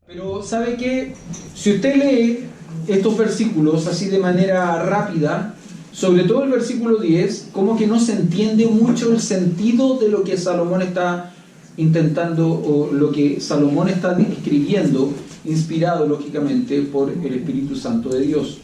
Pero ¿sabe qué? Si usted lee estos versículos así de manera rápida, sobre todo el versículo 10, como que no se entiende mucho el sentido de lo que Salomón está intentando, o lo que Salomón está escribiendo, inspirado lógicamente por el Espíritu Santo de Dios.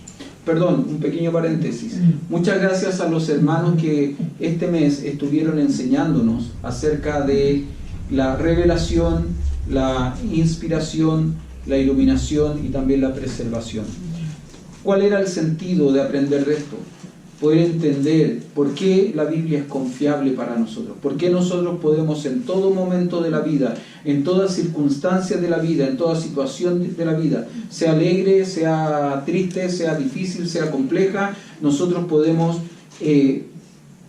Perdón, un pequeño paréntesis. Muchas gracias a los hermanos que este mes estuvieron enseñándonos acerca de la revelación, la inspiración, la iluminación y también la preservación. ¿Cuál era el sentido de aprender de esto? Poder entender por qué la Biblia es confiable para nosotros, por qué nosotros podemos en todo momento de la vida, en todas circunstancias de la vida, en toda situación de la vida, sea alegre, sea triste, sea difícil, sea compleja, nosotros podemos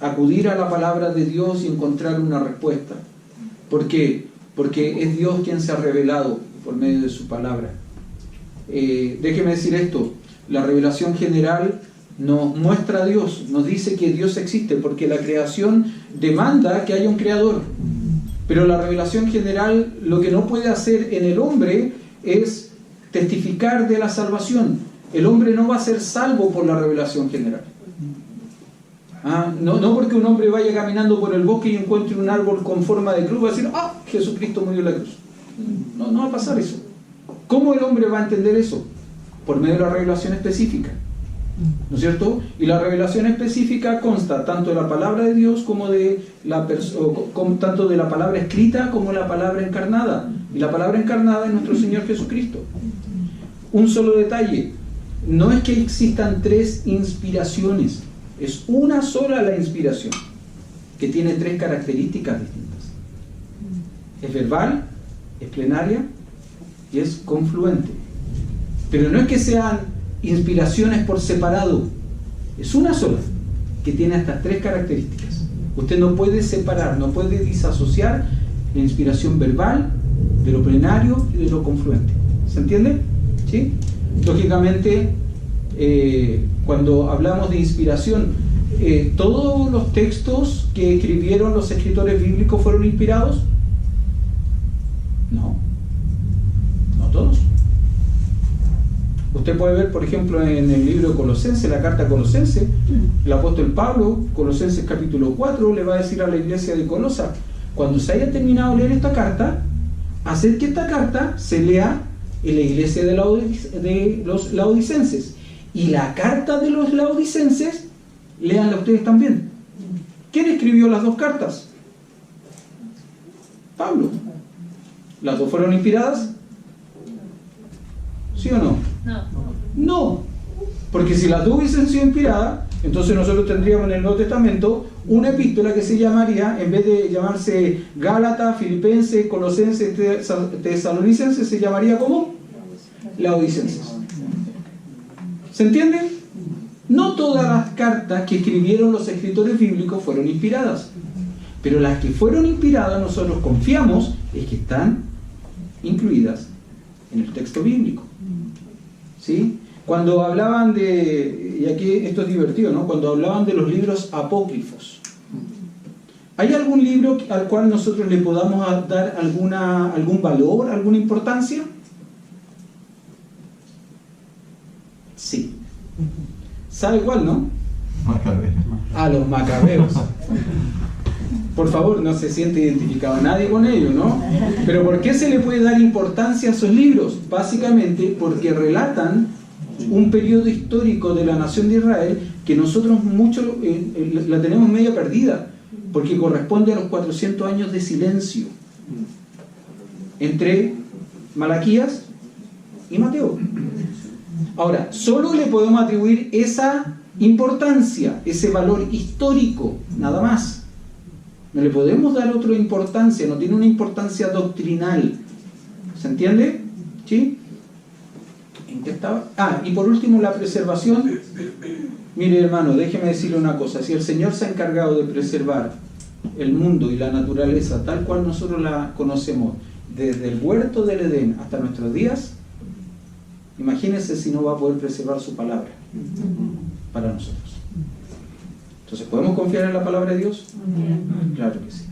acudir a la palabra de Dios y encontrar una respuesta. ¿Por qué? Porque es Dios quien se ha revelado por medio de su palabra. Déjeme decir esto, la revelación general nos muestra a Dios, nos dice que Dios existe, porque la creación demanda que haya un creador. Pero la revelación general lo que no puede hacer en el hombre es testificar de la salvación. El hombre no va a ser salvo por la revelación general. No porque un hombre vaya caminando por el bosque y encuentre un árbol con forma de cruz, va a decir, Jesucristo murió en la cruz. No va a pasar eso. ¿Cómo el hombre va a entender eso? Por medio de la revelación específica, ¿no es cierto? Y la revelación específica consta tanto de la palabra de Dios como tanto de la palabra escrita como de la palabra encarnada. Y la palabra encarnada es nuestro Señor Jesucristo. Un solo detalle, no es que existan tres inspiraciones, es una sola la inspiración, que tiene tres características distintas. Es verbal, es plenaria y es confluente. Pero no es que sean inspiraciones por separado, es una sola que tiene estas tres características. Usted no puede separar, no puede disasociar la inspiración verbal de lo plenario y de lo confluente. ¿Se entiende? ¿Sí? Lógicamente, cuando hablamos de inspiración, ¿todos los textos que escribieron los escritores bíblicos fueron inspirados? No todos. Usted puede ver, por ejemplo, en el libro de Colosenses, la carta a Colosenses, el apóstol Pablo, Colosenses capítulo 4, le va a decir a la iglesia de Colosa, cuando se haya terminado de leer esta carta, haced que esta carta se lea en la iglesia de los laodicenses. Y la carta de los laodicenses, léanla ustedes también. ¿Quién escribió las dos cartas? Pablo. ¿Las dos fueron inspiradas? ¿Sí o no? No. Porque si las dos hubiesen sido inspiradas, entonces nosotros tendríamos en el Nuevo Testamento una epístola que se llamaría, en vez de llamarse Gálatas, Filipenses, Colosenses, Tesalonicenses, se llamaría ¿cómo? Laodicenses. ¿Se entiende? No todas las cartas que escribieron los escritores bíblicos fueron inspiradas, pero las que fueron inspiradas nosotros confiamos es que están incluidas en el texto bíblico. ¿Sí? Cuando hablaban y aquí esto es divertido, ¿no? Cuando hablaban de los libros apócrifos, ¿hay algún libro al cual nosotros le podamos dar algún valor, alguna importancia? Sí. ¿Sabe cuál, no? Macabeos. Los Macabeos. Por favor, no se siente identificado nadie con ellos, ¿no? Pero ¿por qué se le puede dar importancia a esos libros? Básicamente porque relatan un periodo histórico de la nación de Israel que nosotros mucho la tenemos media perdida, porque corresponde a los 400 años de silencio entre Malaquías y Mateo. Ahora, solo le podemos atribuir esa importancia, ese valor histórico, nada más. No le podemos dar otra importancia, no tiene una importancia doctrinal. ¿Se entiende? ¿Sí? ¿En qué estaba? Y por último la preservación. Mire, hermano, déjeme decirle una cosa. Si el Señor se ha encargado de preservar el mundo y la naturaleza tal cual nosotros la conocemos, desde el huerto del Edén hasta nuestros días, imagínense si no va a poder preservar su palabra para nosotros. Entonces, ¿podemos confiar en la palabra de Dios? Claro que sí.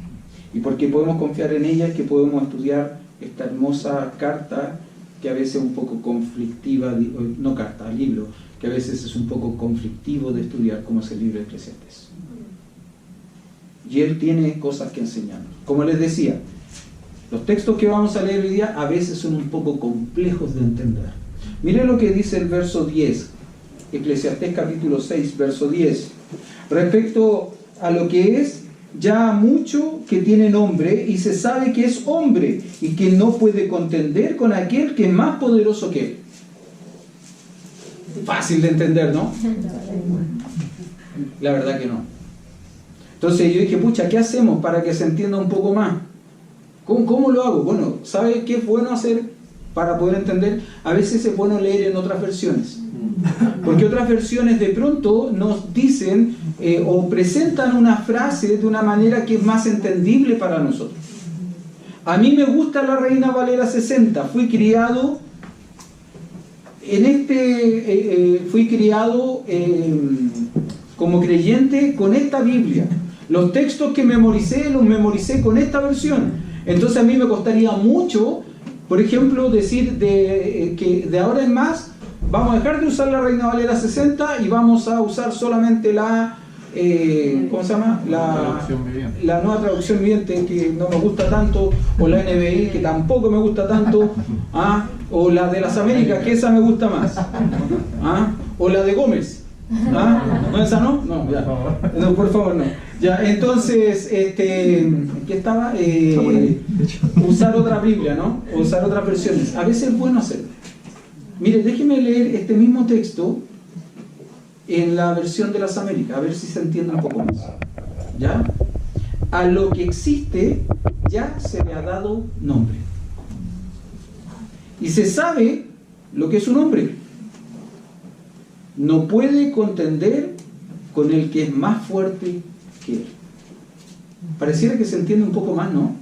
Y porque podemos confiar en ella es que podemos estudiar esta hermosa carta que a veces es un poco conflictiva, no carta, libro, que a veces es un poco conflictivo de estudiar, como es el libro de Eclesiastés. Y él tiene cosas que enseñarnos. Como les decía, los textos que vamos a leer hoy día a veces son un poco complejos de entender. Miren lo que dice el verso 10, Eclesiastés capítulo 6, verso 10, respecto a lo que es ya mucho que tiene nombre y se sabe que es hombre y que no puede contender con aquel que es más poderoso que él. Fácil de entender, ¿no? La verdad que no. Entonces yo dije, pucha, ¿qué hacemos para que se entienda un poco más? ¿Cómo lo hago? Bueno, ¿sabe qué es bueno hacer para poder entender? A veces es bueno leer en otras versiones. Porque otras versiones de pronto nos dicen o presentan una frase de una manera que es más entendible para nosotros. A mí me gusta la Reina Valera 60. Fui criado como creyente con esta Biblia. Los textos que memoricé, los memoricé con esta versión. Entonces a mí me costaría mucho, por ejemplo, decir que de ahora en más vamos a dejar de usar la Reina Valera 60 y vamos a usar solamente la ¿cómo se llama? La nueva traducción viviente, que no me gusta tanto, o la NBI, que tampoco me gusta tanto, o la de las Américas, que esa me gusta más, o la de Gómez. ¿No, esa no? No, ya. No, por favor, no. Ya, entonces, ¿qué estaba? Usar otra Biblia, ¿no? O usar otras versiones. A veces es bueno hacerlo. Mire, déjeme leer este mismo texto en la versión de las Américas, a ver si se entiende un poco más. ¿Ya? A lo que existe ya se le ha dado nombre. Y se sabe lo que es un hombre. No puede contender con el que es más fuerte que él. Pareciera que se entiende un poco más, ¿no?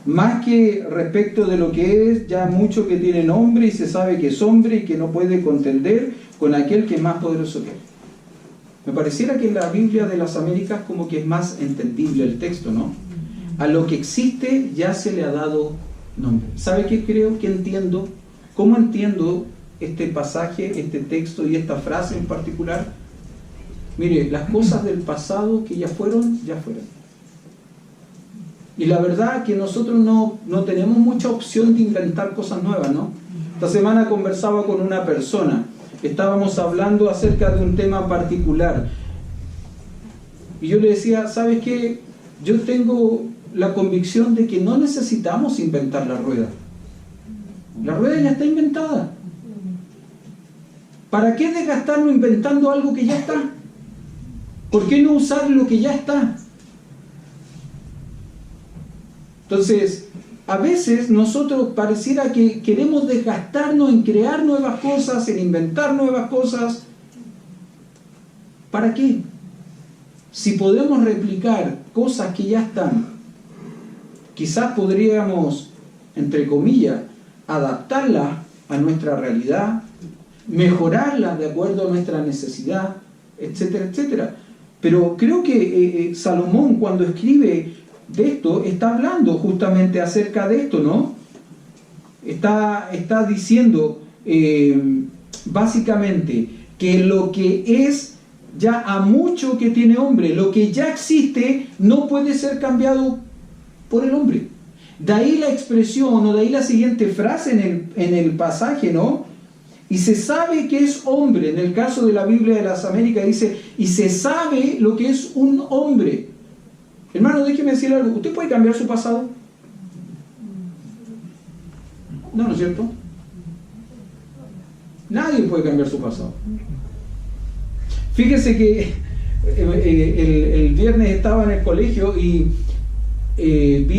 Más que respecto de lo que es ya mucho que tiene nombre y se sabe que es hombre y que no puede contender con aquel que es más poderoso que él. Me pareciera que en la Biblia de las Américas como que es más entendible el texto, ¿no? A lo que existe ya se le ha dado nombre. ¿Sabe qué creo que entiendo? ¿Cómo entiendo este pasaje, este texto y esta frase en particular? Mire, las cosas del pasado que ya fueron, ya fueron. Y la verdad que nosotros no tenemos mucha opción de inventar cosas nuevas, ¿no? Esta semana conversaba con una persona, estábamos hablando acerca de un tema particular. Y yo le decía, ¿sabes qué? Yo tengo la convicción de que no necesitamos inventar la rueda. La rueda ya está inventada. ¿Para qué desgastarnos inventando algo que ya está? ¿Por qué no usar lo que ya está? Entonces, a veces nosotros pareciera que queremos desgastarnos en crear nuevas cosas, en inventar nuevas cosas. ¿Para qué? Si podemos replicar cosas que ya están, quizás podríamos, entre comillas, adaptarlas a nuestra realidad, mejorarlas de acuerdo a nuestra necesidad, etcétera, etcétera. Pero creo que Salomón, cuando escribe de esto, está hablando justamente acerca de esto, ¿no? Está diciendo básicamente que lo que es ya a mucho que tiene hombre, lo que ya existe, no puede ser cambiado por el hombre. De ahí la expresión, o de ahí la siguiente frase en el pasaje, ¿no? Y se sabe que es hombre. En el caso de la Biblia de las Américas dice, y se sabe lo que es un hombre. Hermano, déjeme decirle algo. ¿Usted puede cambiar su pasado? No, ¿no es cierto? Nadie puede cambiar su pasado. Fíjese que el viernes estaba en el colegio y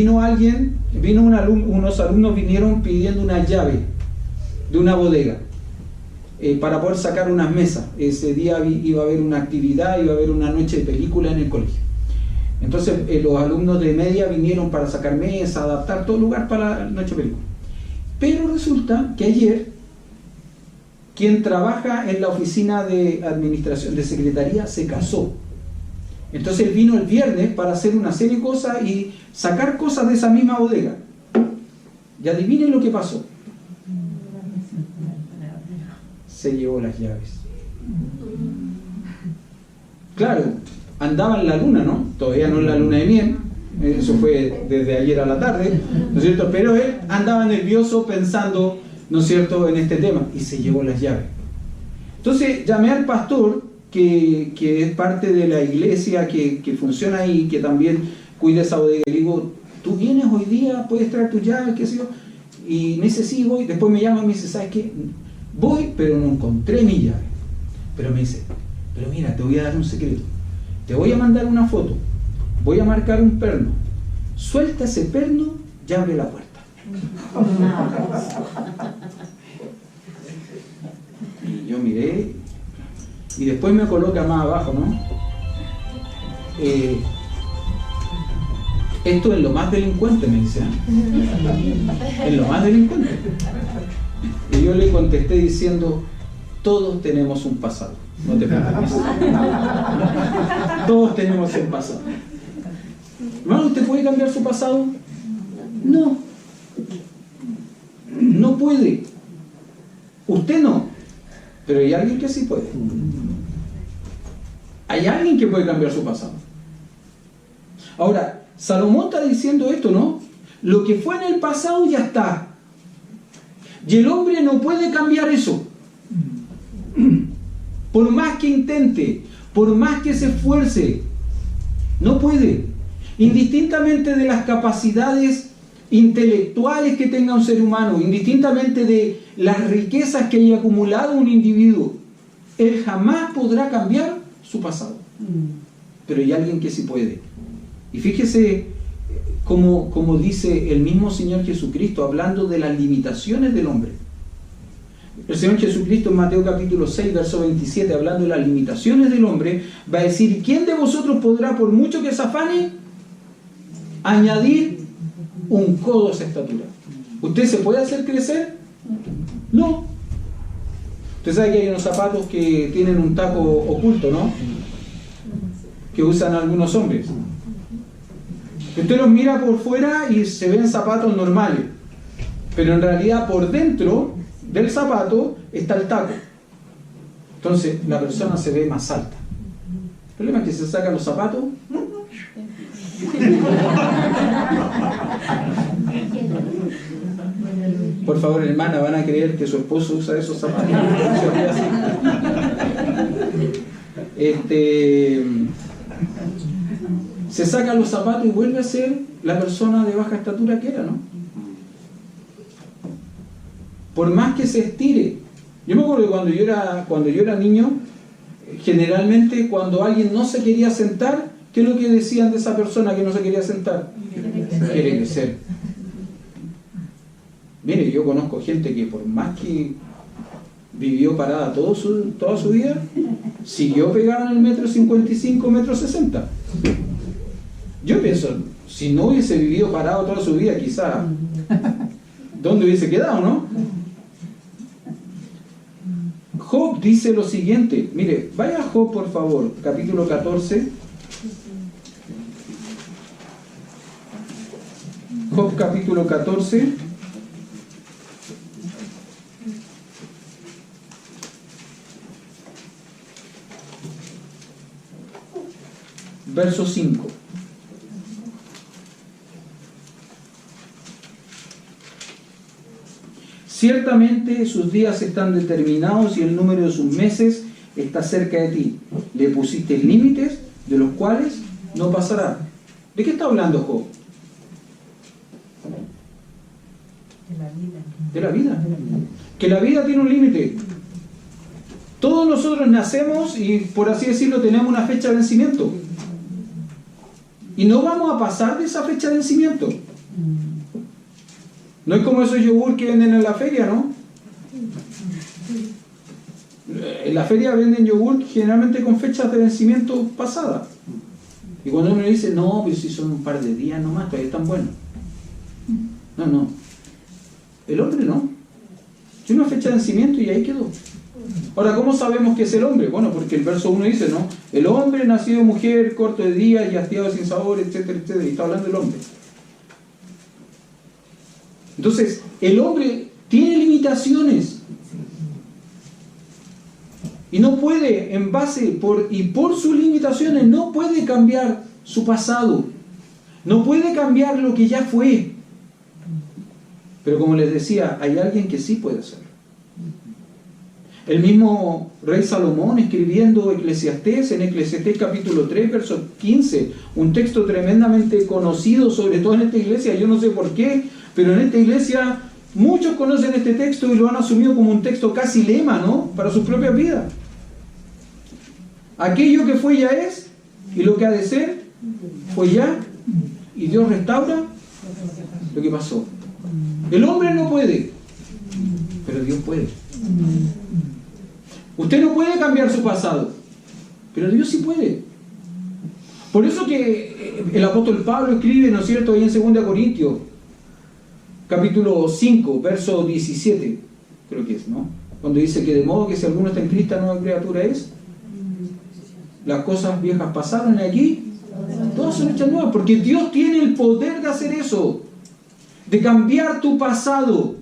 unos alumnos vinieron pidiendo una llave de una bodega para poder sacar unas mesas. Ese día iba a haber una actividad, iba a haber una noche de película en el colegio. Entonces los alumnos de media vinieron para sacar mesas, adaptar todo el lugar para la noche de película. Pero resulta que ayer, quien trabaja en la oficina de administración, de secretaría, se casó. Entonces él vino el viernes para hacer una serie de cosas y sacar cosas de esa misma bodega. Y adivinen lo que pasó. se llevó las llaves. Claro, andaba en la luna, ¿no? Todavía no en la luna de miel, eso fue desde ayer a la tarde, ¿no es cierto? Pero él andaba nervioso pensando, ¿no es cierto?, en este tema, y se llevó las llaves. Entonces llamé al pastor, que es parte de la iglesia, que funciona ahí, que también cuida esa bodega, y digo, ¿tú vienes hoy día? ¿Puedes traer tus llaves? ¿Qué sé yo? Y me dice, sí, voy. Después me llama y me dice, ¿sabes qué? Voy, pero no encontré mi llave. Pero me dice, pero mira, te voy a dar un secreto. Te voy a mandar una foto. Voy a marcar un perno. Suelta ese perno y abre la puerta. Y yo miré, y después me coloca más abajo, ¿no? Esto es lo más delincuente, me dice. Es lo más delincuente. Y yo le contesté diciendo, todos tenemos un pasado. No te preocupes. Todos tenemos un pasado. Hermano, ¿usted puede cambiar su pasado? No. No puede. Usted no. Pero hay alguien que sí puede. Hay alguien que puede cambiar su pasado. Ahora, Salomón está diciendo esto, ¿no? Lo que fue en el pasado ya está. Y el hombre no puede cambiar eso. Por más que intente, por más que se esfuerce, no puede. Indistintamente de las capacidades intelectuales que tenga un ser humano, indistintamente de las riquezas que haya acumulado un individuo, él jamás podrá cambiar su pasado. Pero hay alguien que sí puede. Y fíjese como dice el mismo Señor Jesucristo, hablando de las limitaciones del hombre. El Señor Jesucristo en Mateo capítulo 6, verso 27, hablando de las limitaciones del hombre, va a decir, ¿quién de vosotros podrá, por mucho que se afane, añadir un codo a esa estatura? ¿Usted se puede hacer crecer? No. Usted sabe que hay unos zapatos que tienen un taco oculto, ¿no? Que usan algunos hombres. Usted los mira por fuera y se ven zapatos normales, pero en realidad por dentro del zapato está el taco. Entonces la persona se ve más alta. El problema es que se sacan los zapatos. Por favor, hermana, van a creer que su esposo usa esos zapatos. Se saca los zapatos y vuelve a ser la persona de baja estatura que era, ¿no? Por más que se estire. Yo me acuerdo que cuando yo era niño, generalmente cuando alguien no se quería sentar, ¿qué es lo que decían de esa persona que no se quería sentar? Quiere crecer. Mire, yo conozco gente que por más que vivió parada toda su vida, siguió pegada en el 1,55 m, 1,60 m. Yo pienso, si no hubiese vivido parado toda su vida, quizá, ¿dónde hubiese quedado, no? Job dice lo siguiente, mire, vaya a Job por favor, capítulo 14. Job capítulo 14. Verso 5. Ciertamente sus días están determinados y el número de sus meses está cerca de ti. Le pusiste límites de los cuales no pasará. ¿De qué está hablando Job? De la vida. Que la vida tiene un límite. Todos nosotros nacemos y, por así decirlo, tenemos una fecha de vencimiento. Y no vamos a pasar de esa fecha de vencimiento. No es como esos yogur que venden en la feria, ¿no? En la feria venden yogur generalmente con fechas de vencimiento pasadas. Y cuando uno dice, no, pues si son un par de días nomás, todavía están buenos. No. El hombre no. Tiene una fecha de vencimiento y ahí quedó. Ahora, ¿cómo sabemos que es el hombre? Bueno, porque el verso 1 dice, ¿no? El hombre nacido mujer, corto de días y hastiado sin sabor, etcétera, etcétera. Y está hablando del hombre. Entonces, el hombre tiene limitaciones. Y no puede, en base por sus limitaciones, no puede cambiar su pasado. No puede cambiar lo que ya fue. Pero como les decía, hay alguien que sí puede hacerlo. El mismo rey Salomón, escribiendo Eclesiastés, en Eclesiastés capítulo 3, verso 15, un texto tremendamente conocido, sobre todo en esta iglesia, yo no sé por qué, pero en esta iglesia muchos conocen este texto y lo han asumido como un texto casi lema, ¿no?, para su propia vida. Aquello que fue ya es, y lo que ha de ser, fue ya, y Dios restaura lo que pasó. El hombre no puede, pero Dios puede. Usted no puede cambiar su pasado, pero Dios sí puede. Por eso que el apóstol Pablo escribe, ¿no es cierto?, ahí en 2 Corintios, capítulo 5, verso 17, creo que es, ¿no?, cuando dice que de modo que si alguno está en Cristo, nueva criatura es. Las cosas viejas pasaron y aquí todas son hechas nuevas, porque Dios tiene el poder de hacer eso, de cambiar tu pasado,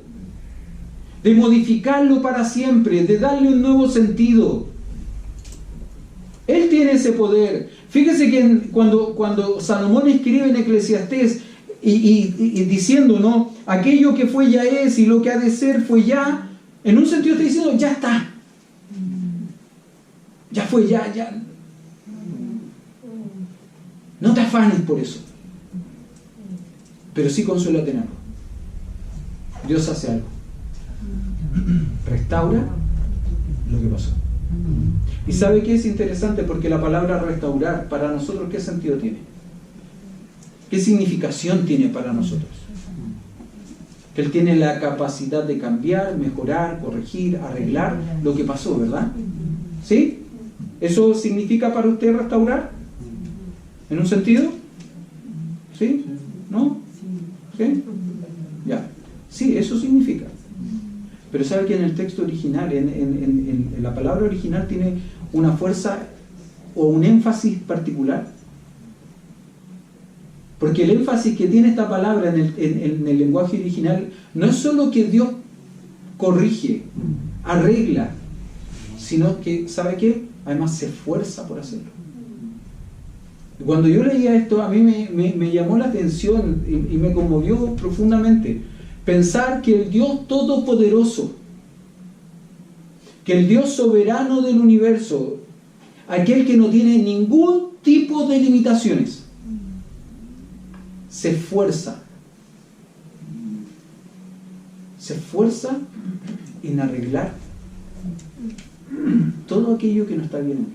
de modificarlo para siempre, de darle un nuevo sentido. Él tiene ese poder. Fíjese que cuando Salomón escribe en Eclesiastés y diciendo, ¿no?, aquello que fue ya es y lo que ha de ser fue ya, en un sentido está diciendo, ya está. Ya fue, ya. No te afanes por eso. Pero sí consuélate en algo. Dios hace algo. Restaura lo que pasó. ¿Y sabe qué es interesante? Porque la palabra restaurar, para nosotros, ¿qué sentido tiene? ¿Qué significación tiene para nosotros? Que Él tiene la capacidad de cambiar, mejorar, corregir, arreglar lo que pasó, ¿verdad? ¿Sí? ¿Eso significa para usted restaurar? ¿En un sentido? ¿Sí? ¿No? ¿Sí? Ya. Sí, eso significa. Pero sabe que en el texto original, en la palabra original, tiene una fuerza o un énfasis particular. Porque el énfasis que tiene esta palabra en el lenguaje original no es solo que Dios corrige, arregla, sino que, ¿sabe qué? Además se esfuerza por hacerlo. Cuando yo leía esto, a mí me llamó la atención y me conmovió profundamente pensar que el Dios todopoderoso, que el Dios soberano del universo, aquel que no tiene ningún tipo de limitaciones, se esfuerza en arreglar todo aquello que no está bien en mí.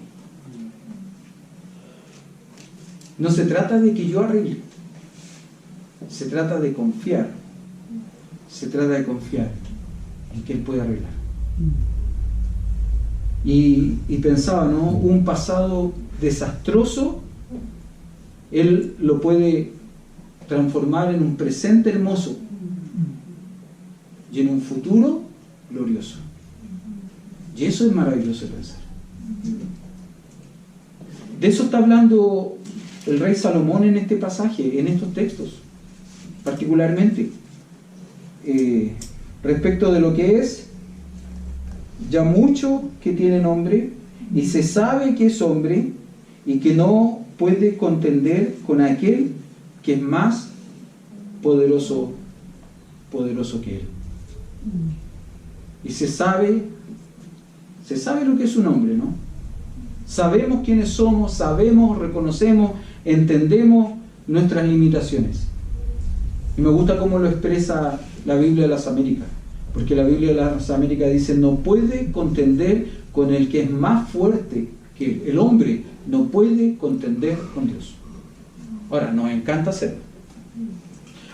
No se trata de que yo arregle, se trata de confiar en que Él puede arreglar. Y pensaba, ¿no?, un pasado desastroso Él lo puede transformar en un presente hermoso y en un futuro glorioso. Y eso es maravilloso de pensar. De eso está hablando el rey Salomón en este pasaje, en estos textos, particularmente respecto de lo que es ya mucho que tiene nombre, y se sabe que es hombre y que no puede contender con aquel que es más poderoso que él. Y se sabe lo que es un hombre, ¿no? Sabemos quiénes somos, sabemos, reconocemos, entendemos nuestras limitaciones. Y me gusta cómo lo expresa la Biblia de las Américas, porque la Biblia de las Américas dice: no puede contender con el que es más fuerte que él. El hombre no puede contender con Dios. Ahora, nos encanta hacerlo.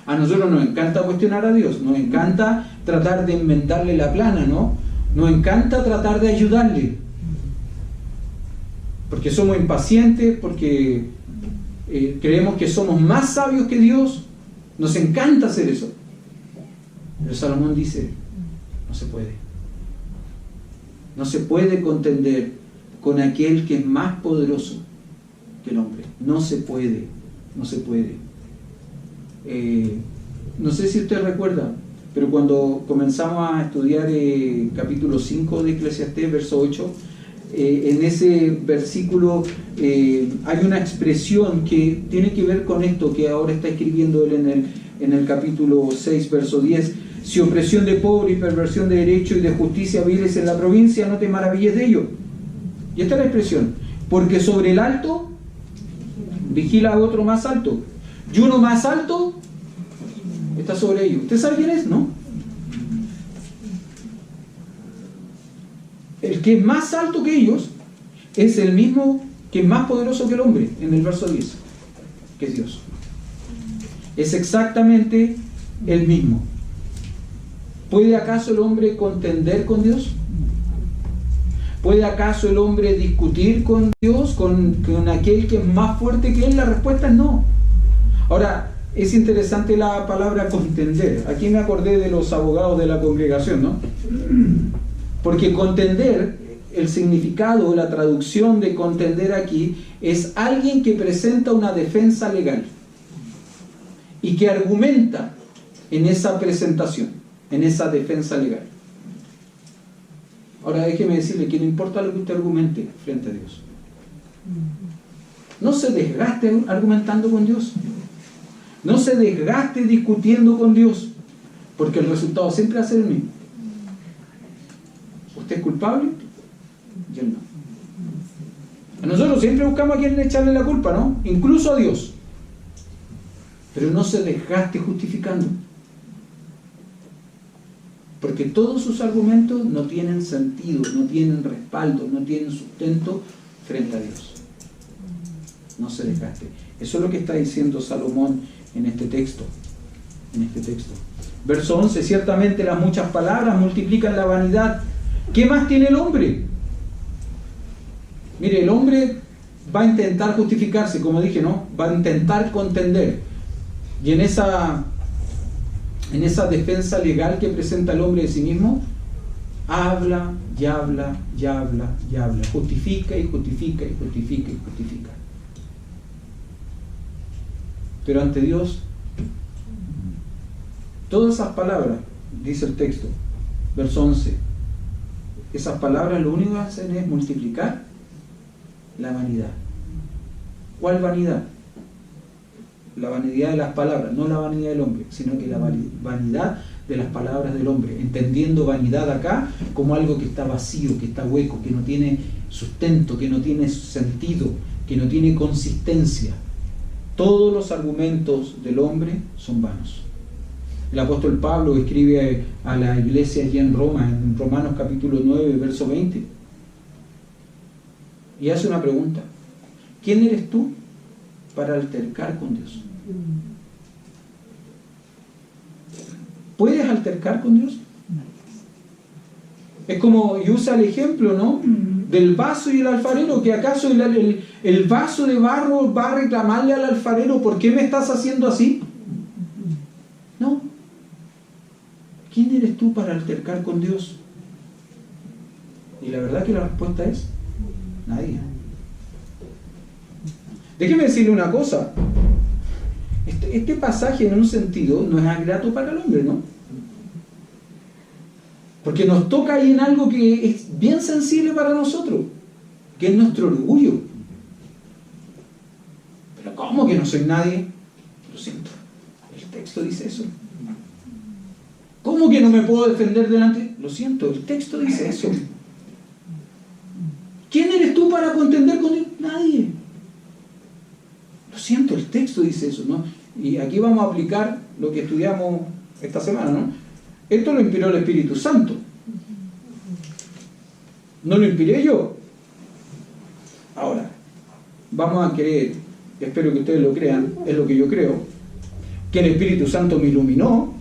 A nosotros nos encanta cuestionar a Dios, nos encanta tratar de enmendarle la plana, ¿no? Nos encanta tratar de ayudarle, porque somos impacientes, porque creemos que somos más sabios que Dios. Nos encanta hacer eso. Pero Salomón dice: no se puede. No se puede contender con aquel que es más poderoso que el hombre. No se puede. No se puede. No sé si usted recuerda, pero cuando comenzamos a estudiar capítulo 5 de Eclesiastés, verso 8, en ese versículo hay una expresión que tiene que ver con esto que ahora está escribiendo él en el capítulo 6, verso 10. Si opresión de pobre y perversión de derecho y de justicia viles en la provincia, no te maravilles de ello. Y esta es la expresión: porque sobre el alto vigila a otro más alto, y uno más alto está sobre ellos. ¿Usted sabe quién es, no? El que es más alto que ellos es el mismo que es más poderoso que el hombre, en el verso 10, que es Dios. Es exactamente el mismo. ¿Puede acaso el hombre contender con Dios? ¿Puede acaso el hombre discutir con Dios, con aquel que es más fuerte que él? La respuesta es no. Ahora, es interesante la palabra contender. Aquí me acordé de los abogados de la congregación, ¿no? Porque contender, el significado, la traducción de contender aquí, es alguien que presenta una defensa legal y que argumenta en esa presentación, en esa defensa legal. Ahora déjeme decirle que no importa lo que usted argumente frente a Dios. No se desgaste argumentando con Dios. No se desgaste discutiendo con Dios, porque el resultado siempre va a ser el mismo. ¿Usted es culpable? Y él no. Nosotros siempre buscamos a quien echarle la culpa, ¿no? Incluso a Dios. Pero no se desgaste justificando, porque todos sus argumentos no tienen sentido, no tienen respaldo, no tienen sustento frente a Dios. No se desgaste. Eso es lo que está diciendo Salomón en este texto. Verso 11: ciertamente las muchas palabras multiplican la vanidad. ¿Qué más tiene el hombre? Mire, el hombre va a intentar justificarse, como dije, ¿no? Va a intentar contender. Y en esa defensa legal que presenta el hombre de sí mismo, habla, y habla, y habla, y habla. Justifica y justifica y justifica y justifica. Pero ante Dios, todas esas palabras, dice el texto, verso 11, esas palabras lo único que hacen es multiplicar la vanidad. ¿Cuál vanidad? La vanidad de las palabras, no la vanidad del hombre, sino que la vanidad de las palabras del hombre, entendiendo vanidad acá como algo que está vacío, que está hueco, que no tiene sustento, que no tiene sentido, que no tiene consistencia. Todos los argumentos del hombre son vanos. El apóstol Pablo escribe a la iglesia allí en Roma, en Romanos capítulo 9, verso 20, y hace una pregunta: ¿quién eres tú para altercar con Dios? ¿Puedes altercar con Dios? Es como, y usa el ejemplo, ¿no?, del vaso y el alfarero, que acaso el vaso de barro va a reclamarle al alfarero: ¿por qué me estás haciendo así? No. ¿Quién eres tú para altercar con Dios? Y la verdad que la respuesta es nadie. Déjeme decirle una cosa. Este pasaje, en un sentido, no es grato para el hombre, ¿no? Porque nos toca ahí en algo que es bien sensible para nosotros, que es nuestro orgullo. Pero ¿cómo que no soy nadie? Lo siento, el texto dice eso. ¿Cómo que no me puedo defender delante? Lo siento, el texto dice eso. ¿Quién eres tú para contender con Dios? Nadie. Lo siento, el texto dice eso, ¿no? Y aquí vamos a aplicar lo que estudiamos esta semana, ¿no? Esto lo inspiró el Espíritu Santo. No lo inspiré yo. Ahora, vamos a creer, espero que ustedes lo crean, es lo que yo creo, que el Espíritu Santo me iluminó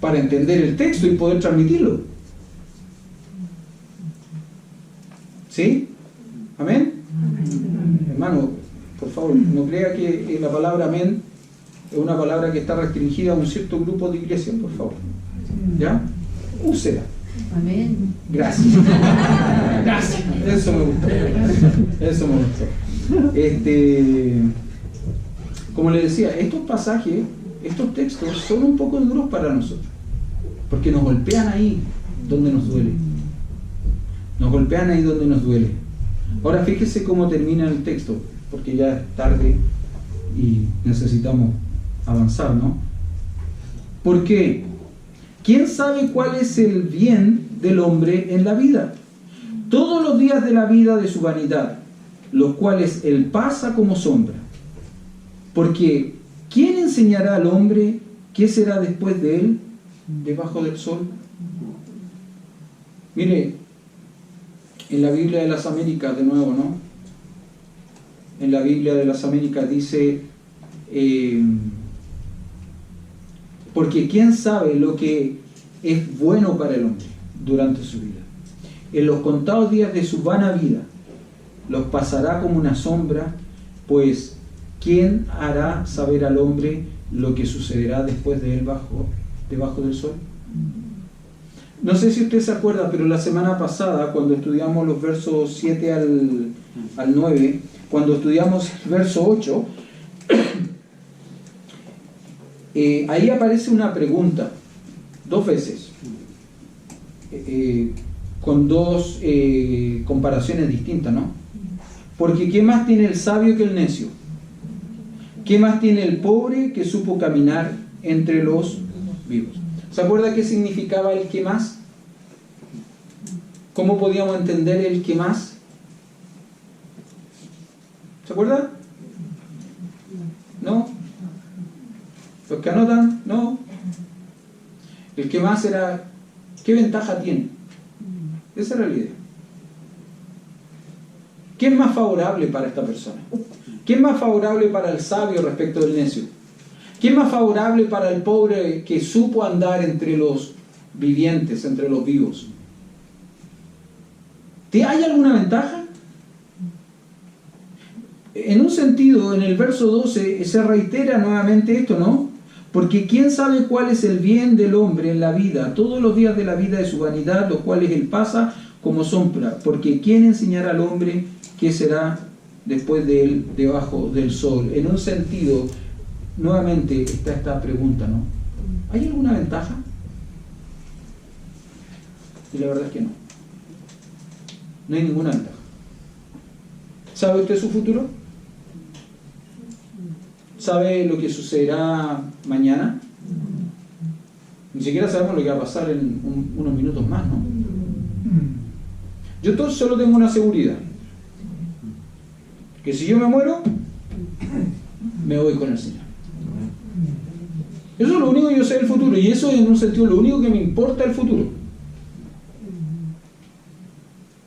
para entender el texto y poder transmitirlo. ¿Sí? ¿Amén? Hermano, por favor, no crea que la palabra amén es una palabra que está restringida a un cierto grupo de iglesias, por favor. ¿Ya? Úsela. Amén. Gracias. Gracias. Eso me gustó. Eso me gustó. Como les decía, estos pasajes, estos textos son un poco duros para nosotros, porque nos golpean ahí donde nos duele. Nos golpean ahí donde nos duele. Ahora fíjese cómo termina el texto, porque ya es tarde y necesitamos avanzar, ¿no? Porque ¿quién sabe cuál es el bien del hombre en la vida? Todos los días de la vida de su vanidad, los cuales él pasa como sombra. Porque ¿quién enseñará al hombre qué será después de él debajo del sol? Mire, en la Biblia de las Américas, de nuevo, ¿no? En la Biblia de las Américas dice, porque ¿quién sabe lo que es bueno para el hombre durante su vida? En los contados días de su vana vida los pasará como una sombra, pues ¿quién hará saber al hombre lo que sucederá después de él debajo del sol? No sé si usted se acuerda, pero la semana pasada, cuando estudiamos los versos 7 al 9, cuando estudiamos el verso 8, ahí aparece una pregunta, 2 veces, con 2 comparaciones distintas, ¿no? Porque ¿qué más tiene el sabio que el necio? ¿Qué más tiene el pobre que supo caminar entre los vivos? ¿Se acuerda qué significaba el qué más? ¿Cómo podíamos entender el qué más? ¿Se acuerda? ¿No? ¿Los que anotan? ¿No? El qué más era ¿qué ventaja tiene? Esa era la idea. ¿Qué es más favorable para esta persona? ¿Qué es más favorable para el sabio respecto del necio? ¿Qué es más favorable para el pobre que supo andar entre los vivientes, entre los vivos? ¿Hay alguna ventaja? En un sentido, en el verso 12 se reitera nuevamente esto, ¿no? Porque ¿quién sabe cuál es el bien del hombre en la vida, todos los días de la vida de su vanidad, los cuales él pasa como sombra? Porque ¿quién enseñará al hombre qué será después de él debajo del sol? En un sentido, nuevamente está esta pregunta, ¿no? ¿Hay alguna ventaja? Y la verdad es que no. No hay ninguna ventaja. ¿Sabe usted su futuro? ¿Sabe lo que sucederá mañana? Ni siquiera sabemos lo que va a pasar en unos minutos más, ¿no? Yo solo tengo una seguridad. Que si yo me muero, me voy con el Señor. Eso es lo único que yo sé del futuro. Y eso en un sentido lo único que me importa el futuro.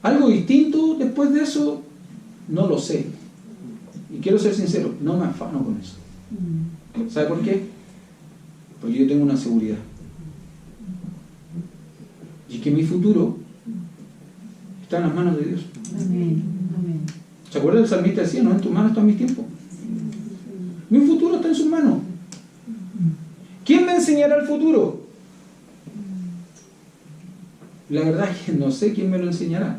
Algo distinto después de eso, no lo sé. Y quiero ser sincero, no me afano con eso. ¿Sabe por qué? Porque yo tengo una seguridad. Y que mi futuro está en las manos de Dios. Amén. Amén. ¿Se acuerda? El salmista decía, no, en tus manos están mis tiempos. Mi futuro está en sus manos. ¿Quién me enseñará el futuro? La verdad es que no sé quién me lo enseñará.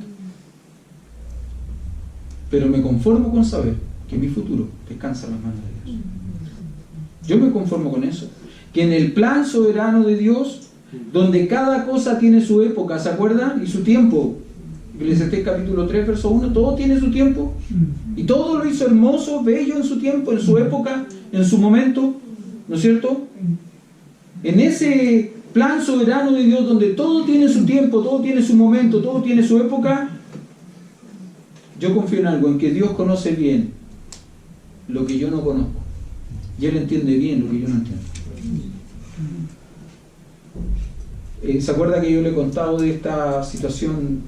Pero me conformo con saber que mi futuro descansa en las manos de Dios. Yo me conformo con eso. Que en el plan soberano de Dios, donde cada cosa tiene su época, ¿se acuerdan? Y su tiempo. Eclesiastés capítulo 3, verso 1, todo tiene su tiempo. Y todo lo hizo hermoso, bello en su tiempo, en su época, en su momento. ¿No es cierto? En ese plan soberano de Dios, donde todo tiene su tiempo, todo tiene su momento, todo tiene su época, yo confío en algo, en que Dios conoce bien lo que yo no conozco. Y Él entiende bien lo que yo no entiendo. ¿Se acuerda que yo le he contado de esta situación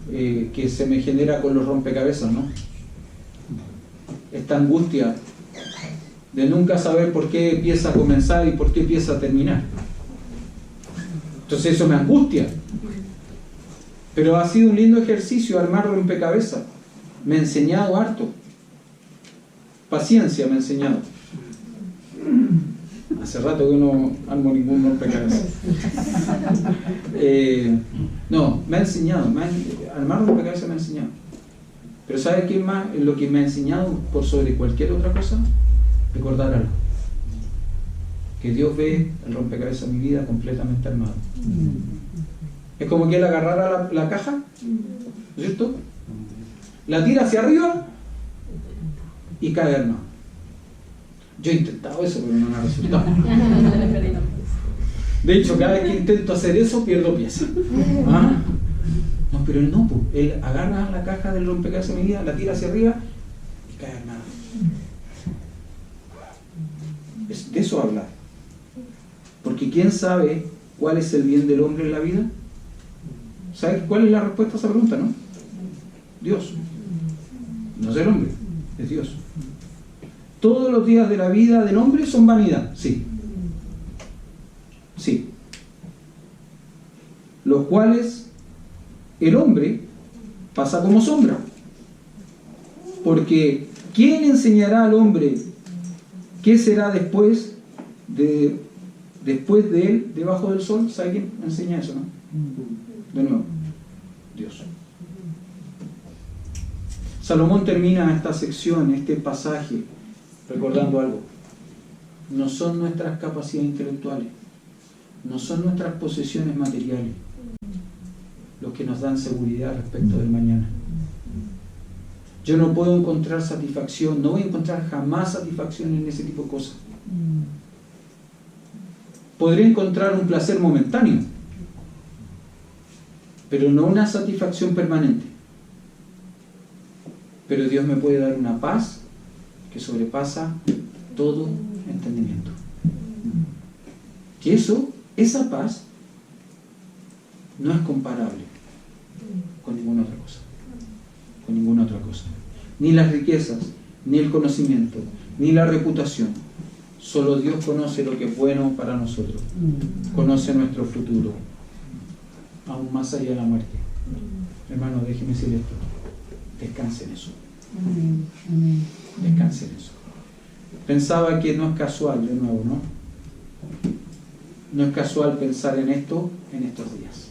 que se me genera con los rompecabezas, ¿no? Esta angustia de nunca saber por qué pieza comenzar y por qué pieza terminar. Entonces eso me angustia. Pero ha sido un lindo ejercicio armar rompecabezas. Me ha enseñado harto. Paciencia me ha enseñado. Hace rato que no armo ningún rompecabezas. No, me ha enseñado. Armar rompecabezas me ha enseñado. Pero ¿sabe qué más? Lo que me ha enseñado por sobre cualquier otra cosa, recordar algo. Que Dios ve el rompecabezas de mi vida completamente armado. Es como que Él agarrara la caja ¿no es cierto? La tira hacia arriba y cae de nuevo. Yo he intentado eso, pero no me ha resultado. De hecho, cada vez que intento hacer eso, pierdo piezas. ¿Ah? No, pero él no, pues. Él agarra la caja del rompecabezas de mi vida, la tira hacia arriba y cae de nada. De eso habla. Porque ¿quién sabe cuál es el bien del hombre en la vida? ¿Sabe cuál es la respuesta a esa pregunta, no? Dios. No es el hombre, es Dios. Todos los días de la vida del hombre son vanidad, sí. Sí. Los cuales el hombre pasa como sombra. Porque ¿quién enseñará al hombre qué será después de él debajo del sol? ¿Sabe quién enseña eso, no? De nuevo, Dios. Salomón termina esta sección, este pasaje, recordando algo. No son nuestras capacidades intelectuales, no son nuestras posesiones materiales los que nos dan seguridad respecto del mañana. Yo no puedo encontrar satisfacción, no voy a encontrar jamás satisfacción en ese tipo de cosas. Podré encontrar un placer momentáneo, pero no una satisfacción permanente. Pero Dios me puede dar una paz que sobrepasa todo entendimiento. Que esa paz no es comparable con ninguna otra cosa. Con ninguna otra cosa. Ni las riquezas, ni el conocimiento, ni la reputación. Solo Dios conoce lo que es bueno para nosotros. Conoce nuestro futuro, aún más allá de la muerte. Hermano, déjeme decir esto. Descanse en eso. Descanse en eso. Pensaba que no es casual, de nuevo, ¿no? No es casual pensar en esto en estos días.